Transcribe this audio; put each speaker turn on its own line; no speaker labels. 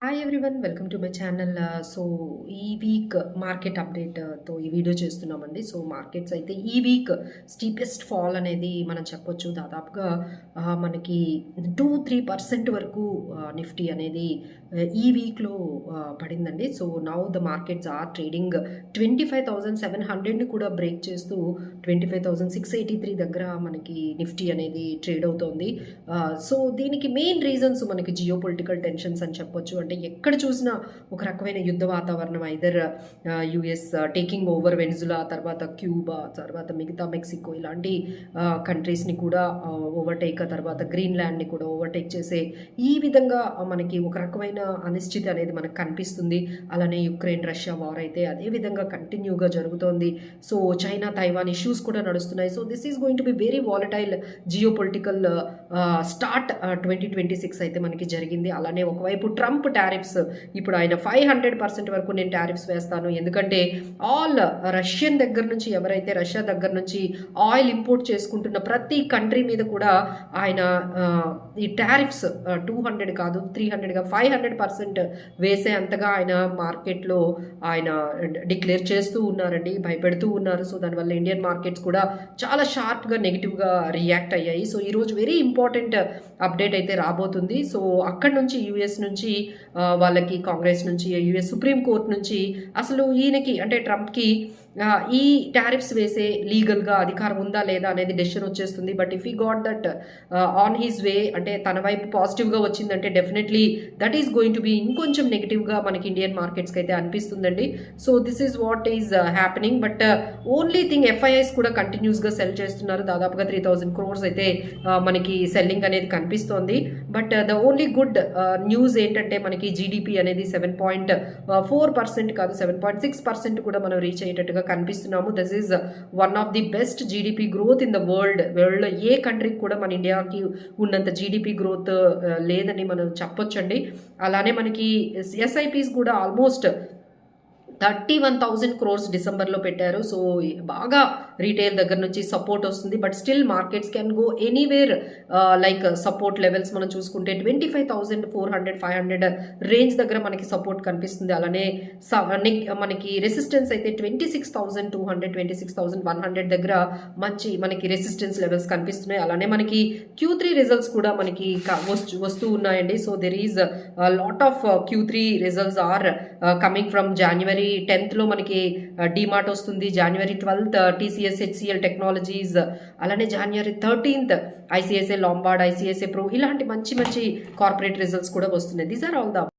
Hi everyone, welcome to my channel. So ఈ week market అప్డేట్తో ఈ video చేస్తున్నామండి. So markets అయితే ఈ వీక్ స్టీపెస్ట్ ఫాల్ అనేది మనం చెప్పొచ్చు. దాదాపుగా మనకి 2-3% వరకు నిఫ్టీ అనేది ఈ వీక్లో పడిందండి. So now the markets are trading 25,700ని కూడా బ్రేక్ చేస్తూ 25,683 దగ్గర మనకి నిఫ్టీ అనేది ట్రేడ్ అవుతోంది. సో దీనికి మెయిన్ రీజన్స్ మనకి జియో పొలిటికల్ టెన్షన్స్ అని చెప్పొచ్చు. అంటే ఎక్కడ చూసినా ఒక రకమైన యుద్ధ వాతావరణం, either US taking over Venezuela, తర్వాత క్యూబా, తర్వాత మిగతా మెక్సికో ఇలాంటి కంట్రీస్ని కూడా ఓవర్టేక్, తర్వాత గ్రీన్లాండ్ని కూడా ఓవర్టేక్ చేసే ఈ విధంగా మనకి ఒక రకమైన అనిశ్చితి అనేది మనకు కనిపిస్తుంది. అలానే యుక్రెయిన్ రష్యా వార్ అయితే అదే విధంగా కంటిన్యూగా జరుగుతోంది. సో చైనా తైవాన్ ఇష్యూస్ కూడా నడుస్తున్నాయి. So this is going to be very volatile geo political start 2026 అయితే మనకి జరిగింది. అలానే ఒకవైపు ట్రంప్ టారిఫ్స్, ఇప్పుడు ఆయన 500% వరకు నేను టారిఫ్స్ వేస్తాను, ఎందుకంటే ఆల్ రష్యన్ దగ్గర నుంచి, ఎవరైతే రష్యా దగ్గర నుంచి ఆయిల్ ఇంపోర్ట్ చేసుకుంటున్న ప్రతి కంట్రీ మీద కూడా ఆయన ఈ టారిఫ్స్ 200 కాదు 300గా 500% వేసే అంతగా ఆయన మార్కెట్లో ఆయన డిక్లేర్ చేస్తూ ఉన్నారండి, భయపెడుతూ ఉన్నారు. సో దానివల్ల ఇండియన్ మార్కెట్స్ కూడా చాలా షార్ప్గా నెగిటివ్గా రియాక్ట్ అయ్యాయి. సో ఈరోజు వెరీ ఇంపార్టెంట్ అప్డేట్ అయితే రాబోతుంది. సో అక్కడి నుంచి యూఎస్ నుంచి వాళ్ళకి, కాంగ్రెస్ నుంచి, యూఎస్ సుప్రీం కోర్ట్ నుంచి అసలు ఈయనకి అంటే ట్రంప్కి ఈ టారిఫ్స్ వేసే లీగల్గా అధికారం ఉందా లేదా అనేది డెసిషన్ వచ్చేస్తుంది. బట్ ఇఫ్ ఈ got that on his way, అంటే తన వైపు పాజిటివ్గా వచ్చిందంటే definitely that is going to be ఇంకొంచెం నెగిటివ్గా మనకి ఇండియన్ మార్కెట్స్కి అయితే అనిపిస్తుందండి. So this is what is happening. But only thing FIIs కూడా కంటిన్యూస్గా సెల్ చేస్తున్నారు. దాదాపుగా 3,000 crores అయితే మనకి సెల్లింగ్ అనేది కనిపిస్తోంది. But the only good news ఏంటంటే మనకి జీడిపి అనేది 7.4% కాదు 7.6% కూడా మనం రీచ్ అయ్యేటట్టుగా కనిపిస్తున్నాము. This is one of the best GDP growth in the వరల్డ్లో ఏ కంట్రీకి కూడా మన ఇండియాకి ఉన్నంత జీడిపి గ్రోత్ లేదని మనం చెప్పొచ్చండి. అలానే మనకి ఎస్ఐపిస్ కూడా ఆల్మోస్ట్ 31,000 crores డిసెంబర్లో పెట్టారు. సో బాగా రీటైల్ దగ్గర నుంచి సపోర్ట్ వస్తుంది. But still markets can go anywhere. Like support levels మనం చూసుకుంటే 25,400-500 రేంజ్ దగ్గర మనకి సపోర్ట్ కనిపిస్తుంది. అలానే మనకి రెసిస్టెన్స్ అయితే 26,200, 26,100 దగ్గర మంచి మనకి రెసిస్టెన్స్ లెవెల్స్ కనిపిస్తున్నాయి. అలానే మనకి Q3 రిజల్ట్స్ కూడా మనకి వస్తూ ఉన్నాయండి. So there is lot of Q3 results are coming from January 10th మనకి డిమార్ట్ వస్తుంది, January 12th TCS HCL technologies, అలానే January 13th ICICI Lombard, ICICI Pru, ఇలాంటి మంచి మంచి కార్పొరేట్ రిజల్ట్స్ కూడా వస్తున్నాయి. These are all the